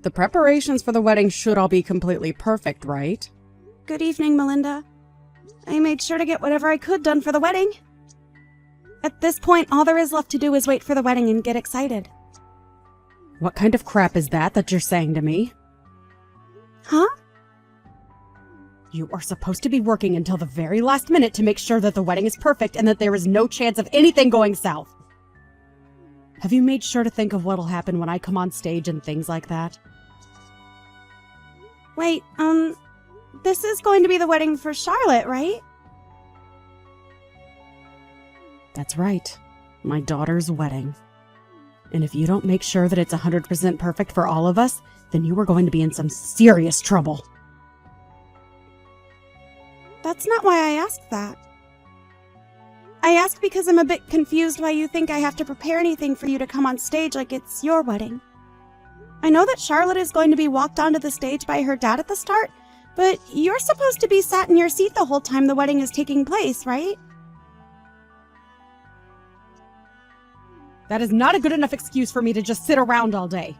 The preparations for the wedding should all be completely perfect, right? Good evening, Melinda. I made sure to get whatever I could done for the wedding. At this point, all there is left to do is wait for the wedding and get excited. What kind of crap is that you're saying to me? Huh? You are supposed to be working until the very last minute to make sure that the wedding is perfect and that there is no chance of anything going south. Have you made sure to think of what'll happen when I come on stage and things like that? Wait, this is going to be the wedding for Charlotte, right? That's right. My daughter's wedding. And if you don't make sure that it's 100% perfect for all of us, then you are going to be in some serious trouble. That's not why I asked that. I asked because I'm a bit confused why you think I have to prepare anything for you to come on stage like it's your wedding. I know that Charlotte is going to be walked onto the stage by her dad at the start, but you're supposed to be sat in your seat the whole time the wedding is taking place, right? That is not a good enough excuse for me to just sit around all day.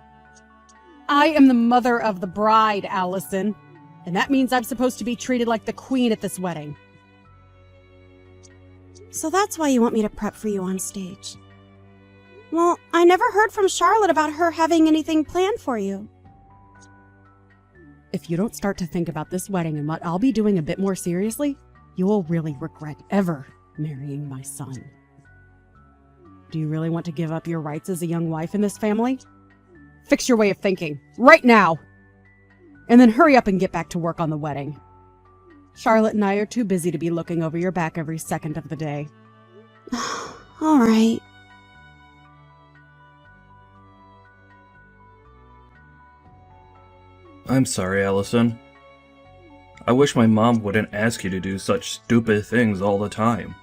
I am the mother of the bride, Allison, and that means I'm supposed to be treated like the queen at this wedding. So that's why you want me to prep for you on stage. Well, I never heard from Charlotte about her having anything planned for you. If you don't start to think about this wedding and what I'll be doing a bit more seriously, you will really regret ever marrying my son. Do you really want to give up your rights as a young wife in this family? Fix your way of thinking, right now! And then hurry up and get back to work on the wedding. Charlotte and I are too busy to be looking over your back every second of the day. All right. I'm sorry, Allison. I wish my mom wouldn't ask you to do such stupid things all the time.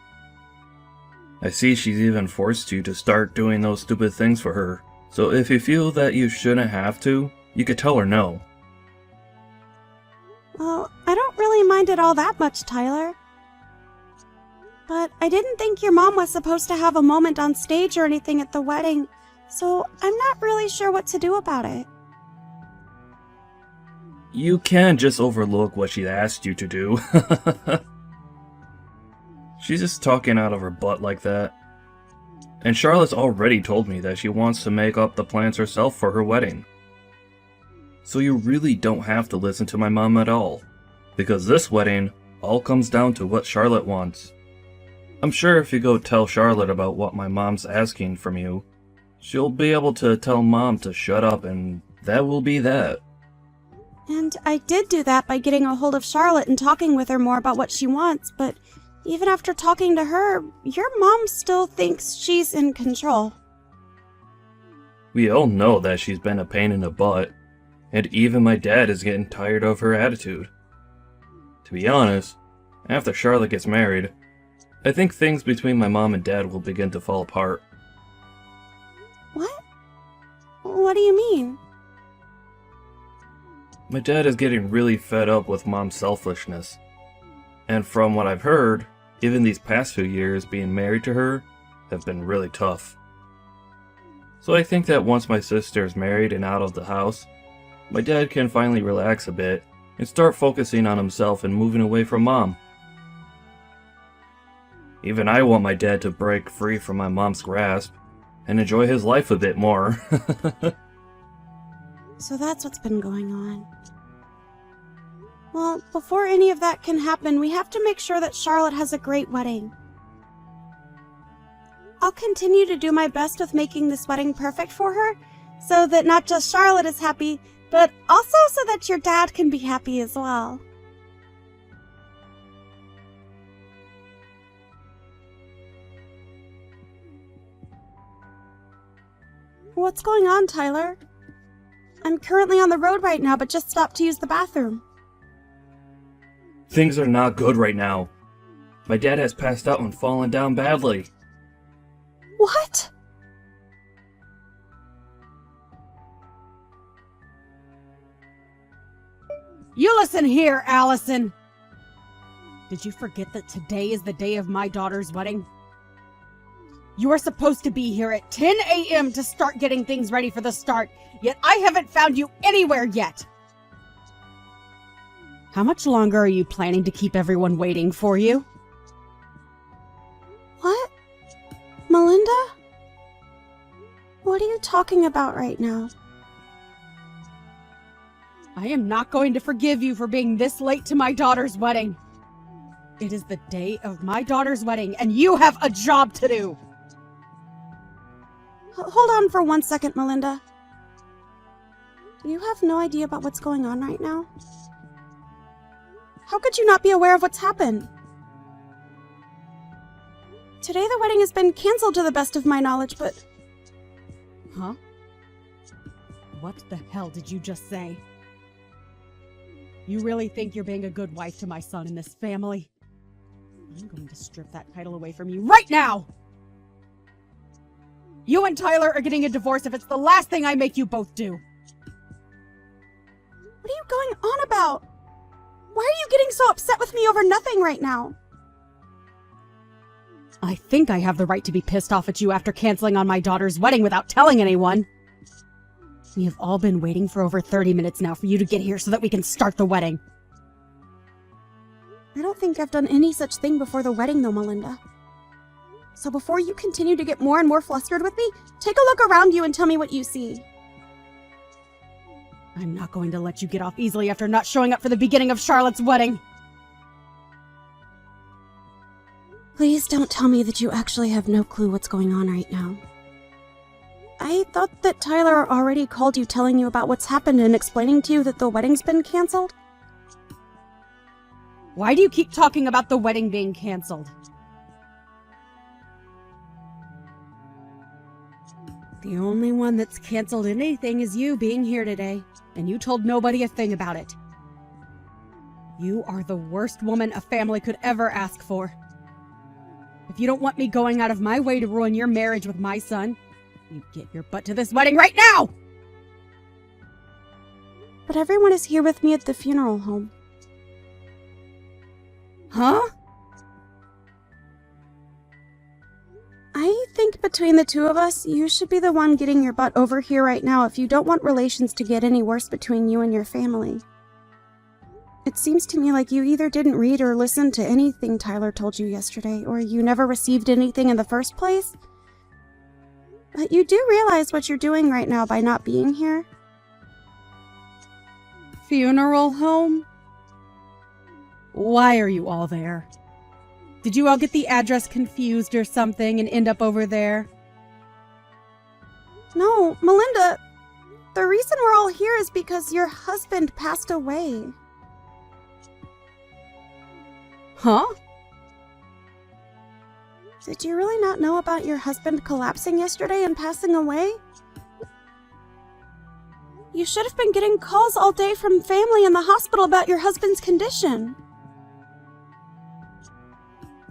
I see she's even forced you to start doing those stupid things for her, so if you feel that you shouldn't have to, you could tell her no. Well, I don't really mind it all that much, Tyler. But I didn't think your mom was supposed to have a moment on stage or anything at the wedding, so I'm not really sure what to do about it. You can't just overlook what she asked you to do. She's just talking out of her butt like that. And Charlotte's already told me that she wants to make up the plans herself for her wedding. So you really don't have to listen to my mom at all. Because this wedding all comes down to what Charlotte wants. I'm sure if you go tell Charlotte about what my mom's asking from you, she'll be able to tell Mom to shut up, and that will be that. And I did do that by getting a hold of Charlotte and talking with her more about what she wants, but even after talking to her, your mom still thinks she's in control. We all know that she's been a pain in the butt, and even my dad is getting tired of her attitude. To be honest, after Charlotte gets married, I think things between my mom and dad will begin to fall apart. What? What do you mean? My dad is getting really fed up with Mom's selfishness. And from what I've heard, even these past few years being married to her have been really tough. So I think that once my sister is married and out of the house, my dad can finally relax a bit and start focusing on himself and moving away from Mom. Even I want my dad to break free from my mom's grasp and enjoy his life a bit more. So that's what's been going on. Well, before any of that can happen, we have to make sure that Charlotte has a great wedding. I'll continue to do my best with making this wedding perfect for her, so that not just Charlotte is happy, but also so that your dad can be happy as well. What's going on, Tyler? I'm currently on the road right now, but just stopped to use the bathroom. Things are not good right now. My dad has passed out and fallen down badly. What? You listen here, Allison! Did you forget that today is the day of my daughter's wedding? You are supposed to be here at 10 a.m. to start getting things ready for the start, yet I haven't found you anywhere yet! How much longer are you planning to keep everyone waiting for you? What? Melinda? What are you talking about right now? I am not going to forgive you for being this late to my daughter's wedding. It is the day of my daughter's wedding, and you have a job to do! Hold on for 1 second, Melinda. You have no idea about what's going on right now? How could you not be aware of what's happened? Today the wedding has been canceled to the best of my knowledge, but... Huh? What the hell did you just say? You really think you're being a good wife to my son in this family? I'm going to strip that title away from you right now! You and Tyler are getting a divorce if it's the last thing I make you both do! What are you going on about? Why are you getting so upset with me over nothing right now? I think I have the right to be pissed off at you after canceling on my daughter's wedding without telling anyone. We have all been waiting for over 30 minutes now for you to get here so that we can start the wedding. I don't think I've done any such thing before the wedding though, Melinda. So before you continue to get more and more flustered with me, take a look around you and tell me what you see. I'm not going to let you get off easily after not showing up for the beginning of Charlotte's wedding. Please don't tell me that you actually have no clue what's going on right now. I thought that Tyler already called you telling you about what's happened and explaining to you that the wedding's been canceled. Why do you keep talking about the wedding being canceled? The only one that's canceled anything is you being here today, and you told nobody a thing about it. You are the worst woman a family could ever ask for. If you don't want me going out of my way to ruin your marriage with my son, you get your butt to this wedding right now! But everyone is here with me at the funeral home. Huh? I think between the two of us, you should be the one getting your butt over here right now if you don't want relations to get any worse between you and your family. It seems to me like you either didn't read or listen to anything Tyler told you yesterday, or you never received anything in the first place. But you do realize what you're doing right now by not being here? Funeral home? Why are you all there? Did you all get the address confused or something and end up over there? No, Melinda, the reason we're all here is because your husband passed away. Huh? Did you really not know about your husband collapsing yesterday and passing away? You should have been getting calls all day from family in the hospital about your husband's condition.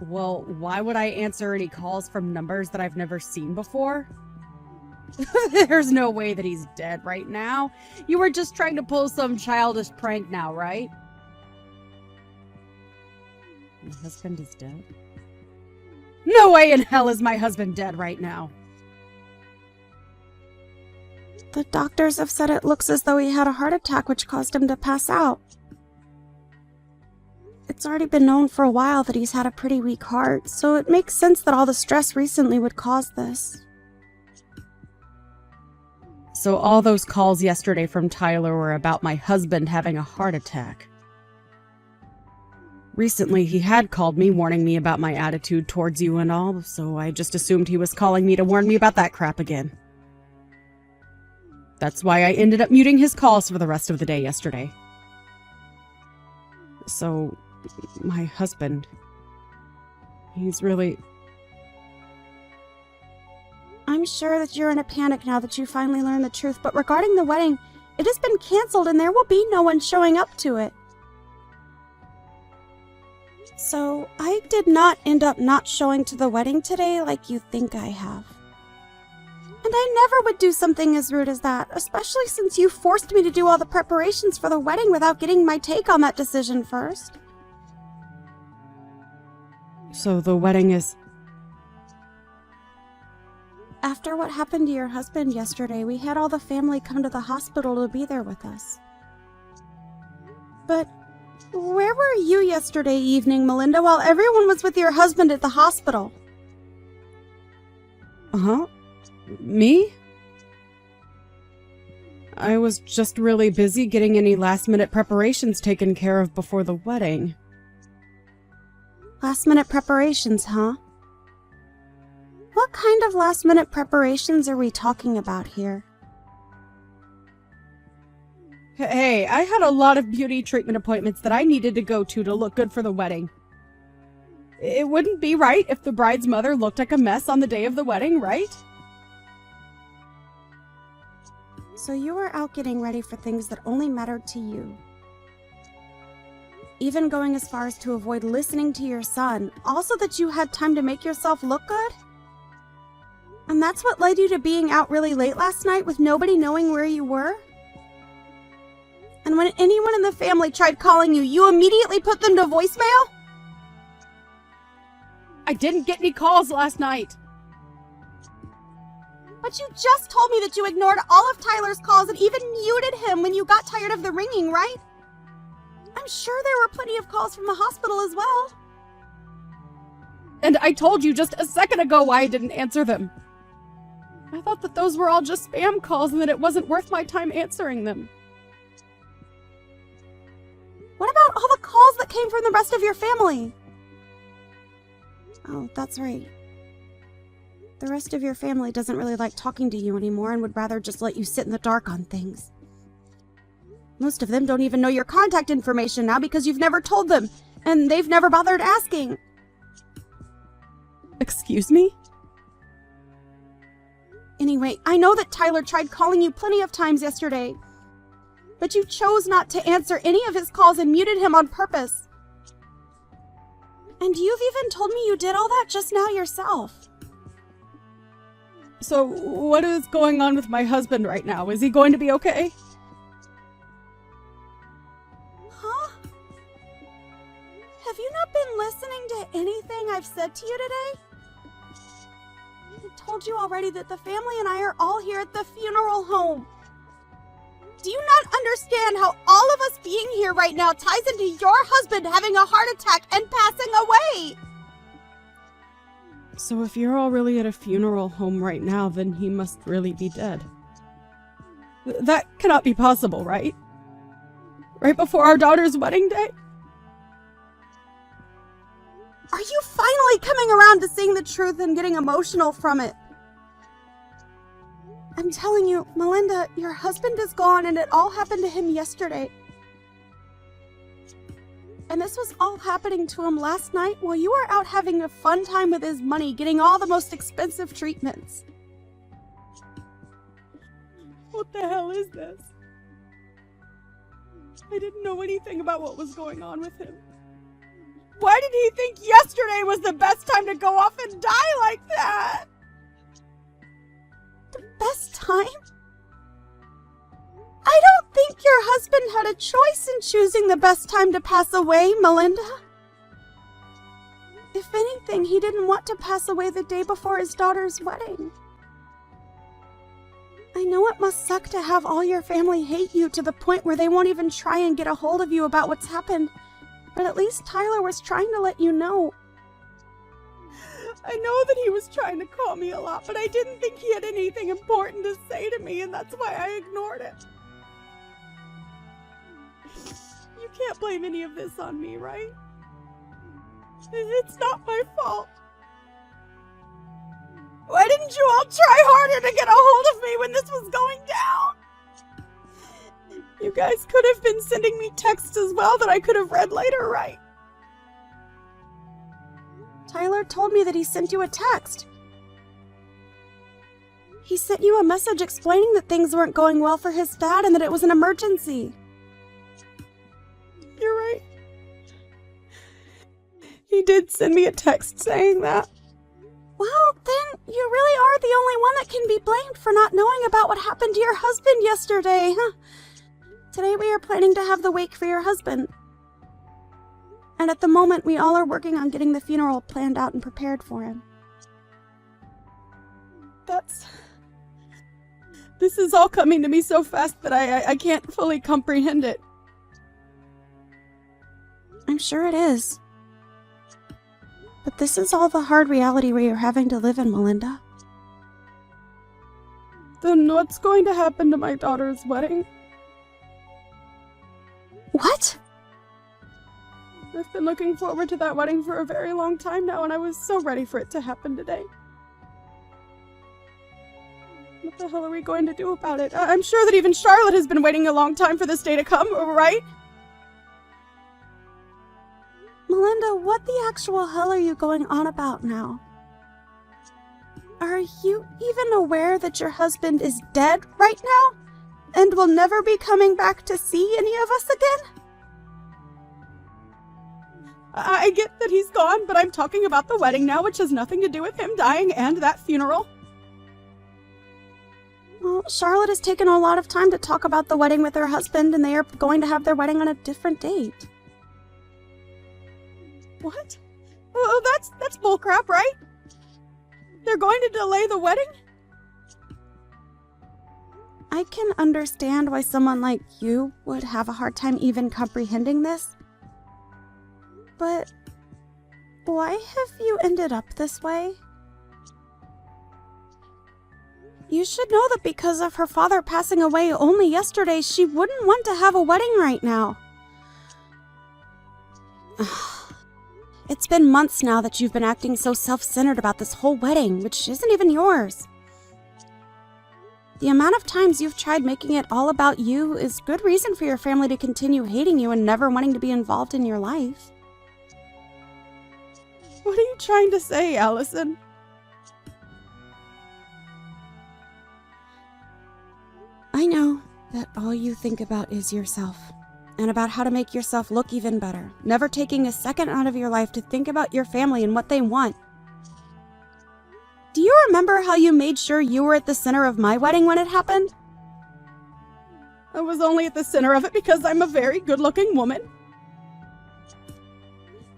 Well, why would I answer any calls from numbers that I've never seen before? There's no way that he's dead right now. You were just trying to pull some childish prank now, right? My husband is dead? No way in hell is my husband dead right now. The doctors have said it looks as though he had a heart attack which caused him to pass out. It's already been known for a while that he's had a pretty weak heart, so it makes sense that all the stress recently would cause this. So all those calls yesterday from Tyler were about my husband having a heart attack. Recently, he had called me warning me about my attitude towards you and all, so I just assumed he was calling me to warn me about that crap again. That's why I ended up muting his calls for the rest of the day yesterday. So, my husband, he's really... I'm sure that you're in a panic now that you finally learned the truth, but regarding the wedding, it has been canceled and there will be no one showing up to it. So, I did not end up not showing to the wedding today like you think I have. And I never would do something as rude as that, especially since you forced me to do all the preparations for the wedding without getting my take on that decision first. So the wedding is... After what happened to your husband yesterday, we had all the family come to the hospital to be there with us. But where were you yesterday evening, Melinda, while everyone was with your husband at the hospital? Uh-huh. Me? I was just really busy getting any last-minute preparations taken care of before the wedding. Last-minute preparations, huh? What kind of last-minute preparations are we talking about here? Hey, I had a lot of beauty treatment appointments that I needed to go to look good for the wedding. It wouldn't be right if the bride's mother looked like a mess on the day of the wedding, right? So you were out getting ready for things that only mattered to you. Even going as far as to avoid listening to your son, also that you had time to make yourself look good? And that's what led you to being out really late last night with nobody knowing where you were? And when anyone in the family tried calling you, you immediately put them to voicemail? I didn't get any calls last night. But you just told me that you ignored all of Tyler's calls and even muted him when you got tired of the ringing, right? I'm sure there were plenty of calls from the hospital as well. And I told you just a second ago why I didn't answer them. I thought that those were all just spam calls and that it wasn't worth my time answering them. What about all the calls that came from the rest of your family? Oh, that's right. The rest of your family doesn't really like talking to you anymore and would rather just let you sit in the dark on things. Most of them don't even know your contact information now because you've never told them, and they've never bothered asking. Excuse me? Anyway, I know that Tyler tried calling you plenty of times yesterday, but you chose not to answer any of his calls and muted him on purpose. And you've even told me you did all that just now yourself. So, what is going on with my husband right now? Is he going to be okay? Huh? Have you not been listening to anything I've said to you today? I told you already that the family and I are all here at the funeral home. Do you not understand how all of us being here right now ties into your husband having a heart attack and passing away? So if you're all really at a funeral home right now, then he must really be dead. That cannot be possible, right? Right before our daughter's wedding day? Are you finally coming around to seeing the truth and getting emotional from it? I'm telling you, Melinda, your husband is gone and it all happened to him yesterday. And this was all happening to him last night while you were out having a fun time with his money, getting all the most expensive treatments. What the hell is this? I didn't know anything about what was going on with him. Why did he think yesterday was the best time to go off and die like that? The best time? I don't think your husband had a choice in choosing the best time to pass away, Melinda. If anything, he didn't want to pass away the day before his daughter's wedding. I know it must suck to have all your family hate you to the point where they won't even try and get a hold of you about what's happened, but at least Tyler was trying to let you know. I know that he was trying to call me a lot, but I didn't think he had anything important to say to me, and that's why I ignored it. You can't blame any of this on me, right? It's not my fault. Why didn't you all try harder to get a hold of me when this was going down? You guys could have been sending me texts as well that I could have read later, right? Tyler told me that he sent you a text. He sent you a message explaining that things weren't going well for his dad and that it was an emergency. You're right. He did send me a text saying that. Well, then you really are the only one that can be blamed for not knowing about what happened to your husband yesterday, huh? Today we are planning to have the wake for your husband. And at the moment, we all are working on getting the funeral planned out and prepared for him. This is all coming to me so fast that I can't fully comprehend it. I'm sure it is. But this is all the hard reality where you're having to live in, Melinda. Then what's going to happen to my daughter's wedding? What? I've been looking forward to that wedding for a very long time now, and I was so ready for it to happen today. What the hell are we going to do about it? I'm sure that even Charlotte has been waiting a long time for this day to come, right? Melinda, what the actual hell are you going on about now? Are you even aware that your husband is dead right now? And will never be coming back to see any of us again? I get that he's gone, but I'm talking about the wedding now, which has nothing to do with him dying and that funeral. Well, Charlotte has taken a lot of time to talk about the wedding with her husband, and they are going to have their wedding on a different date. What? Oh, that's bullcrap, right? They're going to delay the wedding? I can understand why someone like you would have a hard time even comprehending this. But why have you ended up this way? You should know that because of her father passing away only yesterday, she wouldn't want to have a wedding right now. It's been months now that you've been acting so self-centered about this whole wedding, which isn't even yours. The amount of times you've tried making it all about you is good reason for your family to continue hating you and never wanting to be involved in your life. What are you trying to say, Allison? I know that all you think about is yourself, and about how to make yourself look even better, never taking a second out of your life to think about your family and what they want. Do you remember how you made sure you were at the center of my wedding when it happened? I was only at the center of it because I'm a very good-looking woman.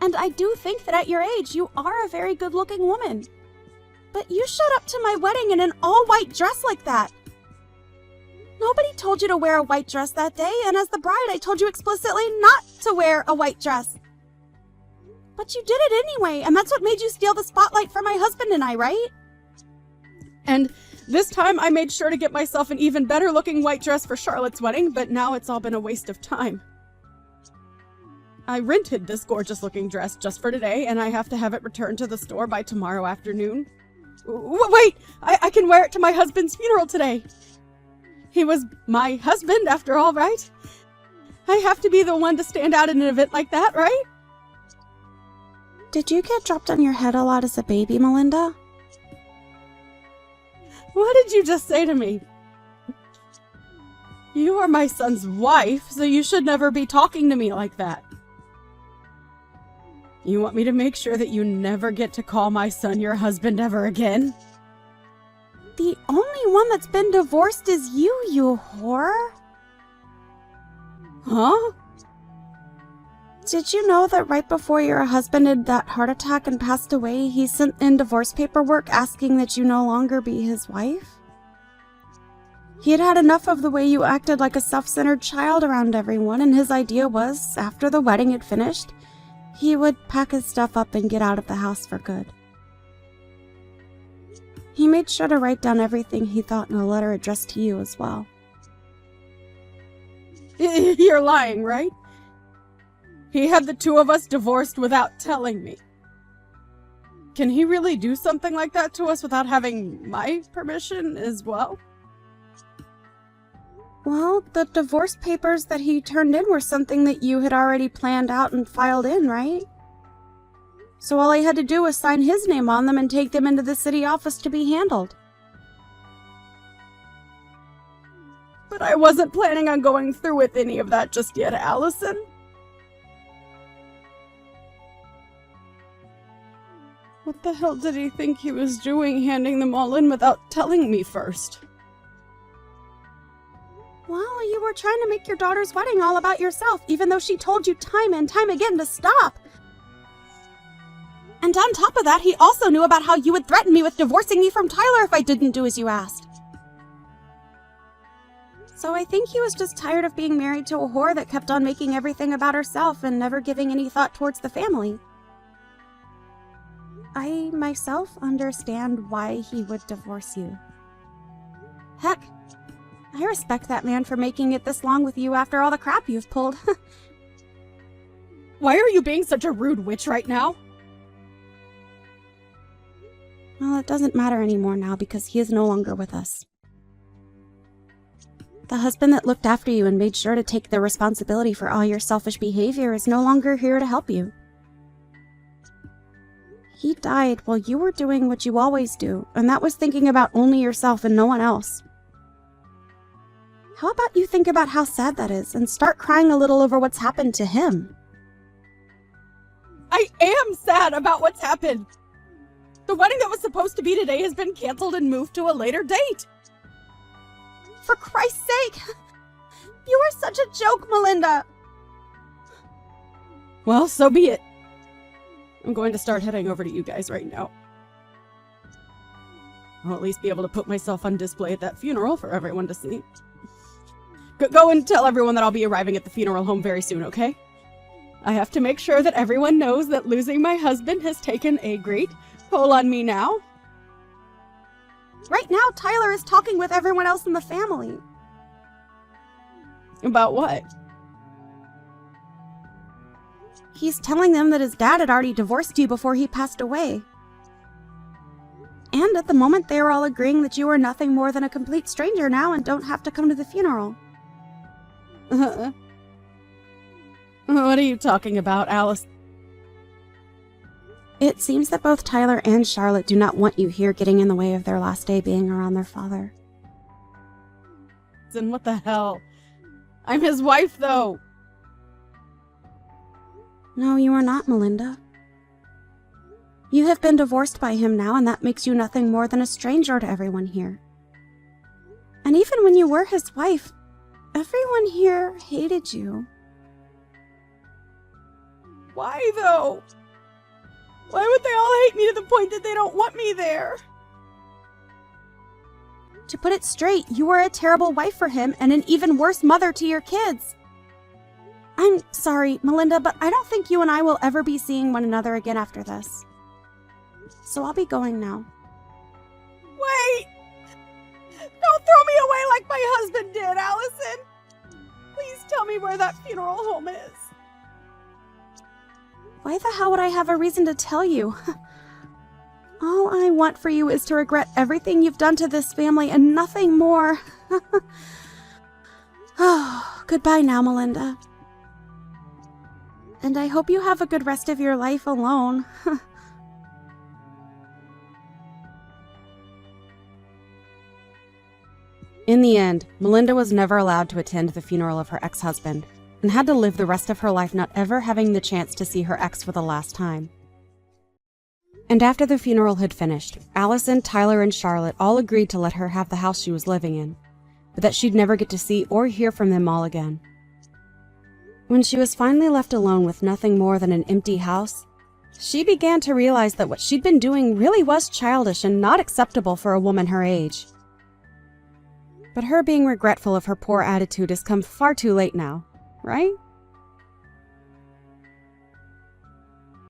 And I do think that at your age, you are a very good-looking woman. But you showed up to my wedding in an all-white dress like that. Nobody told you to wear a white dress that day, and as the bride, I told you explicitly not to wear a white dress. But you did it anyway, and that's what made you steal the spotlight from my husband and I, right? And this time I made sure to get myself an even better looking white dress for Charlotte's wedding, but now it's all been a waste of time. I rented this gorgeous looking dress just for today, and I have to have it returned to the store by tomorrow afternoon. Wait! I can wear it to my husband's funeral today. He was my husband, after all, right? I have to be the one to stand out in an event like that, right? Did you get dropped on your head a lot as a baby, Melinda? What did you just say to me? You are my son's wife, so you should never be talking to me like that. You want me to make sure that you never get to call my son your husband ever again? The only one that's been divorced is you, you whore. Huh? Did you know that right before your husband had that heart attack and passed away, he sent in divorce paperwork asking that you no longer be his wife? He had had enough of the way you acted like a self-centered child around everyone, and his idea was, after the wedding had finished, he would pack his stuff up and get out of the house for good. He made sure to write down everything he thought in a letter addressed to you as well. You're lying, right? He had the two of us divorced without telling me. Can he really do something like that to us without having my permission as well? Well, the divorce papers that he turned in were something that you had already planned out and filed in, right? So all I had to do was sign his name on them and take them into the city office to be handled. But I wasn't planning on going through with any of that just yet, Allison. What the hell did he think he was doing, handing them all in without telling me first? Well, you were trying to make your daughter's wedding all about yourself, even though she told you time and time again to stop. And on top of that, he also knew about how you would threaten me with divorcing me from Tyler if I didn't do as you asked. So I think he was just tired of being married to a whore that kept on making everything about herself and never giving any thought towards the family. I myself understand why he would divorce you. Heck, I respect that man for making it this long with you after all the crap you've pulled. Why are you being such a rude witch right now? Well, it doesn't matter anymore now because he is no longer with us. The husband that looked after you and made sure to take the responsibility for all your selfish behavior is no longer here to help you. He died while you were doing what you always do, and that was thinking about only yourself and no one else. How about you think about how sad that is and start crying a little over what's happened to him? I am sad about what's happened. The wedding that was supposed to be today has been canceled and moved to a later date. For Christ's sake! You are such a joke, Melinda! Well, so be it. I'm going to start heading over to you guys right now. I'll at least be able to put myself on display at that funeral for everyone to see. Go and tell everyone that I'll be arriving at the funeral home very soon, okay? I have to make sure that everyone knows that losing my husband has taken a great toll on me now. Right now, Tyler is talking with everyone else in the family. About what? He's telling them that his dad had already divorced you before he passed away. And at the moment, they were all agreeing that you were nothing more than a complete stranger now and don't have to come to the funeral. What are you talking about, Alice? It seems that both Tyler and Charlotte do not want you here getting in the way of their last day being around their father. Then what the hell? I'm his wife, though. No, you are not, Melinda. You have been divorced by him now, and that makes you nothing more than a stranger to everyone here. And even when you were his wife, everyone here hated you. Why, though? Why would they all hate me to the point that they don't want me there? To put it straight, you were a terrible wife for him and an even worse mother to your kids. I'm sorry, Melinda, but I don't think you and I will ever be seeing one another again after this. So I'll be going now. Wait! Don't throw me away like my husband did, Allison! Please tell me where that funeral home is. Why the hell would I have a reason to tell you? All I want for you is to regret everything you've done to this family and nothing more. Oh, goodbye now, Melinda. And I hope you have a good rest of your life alone. In the end, Melinda was never allowed to attend the funeral of her ex-husband, and had to live the rest of her life not ever having the chance to see her ex for the last time. And after the funeral had finished, Allison, Tyler, and Charlotte all agreed to let her have the house she was living in, but that she'd never get to see or hear from them all again. When she was finally left alone with nothing more than an empty house, she began to realize that what she'd been doing really was childish and not acceptable for a woman her age. But her being regretful of her poor attitude has come far too late now, right?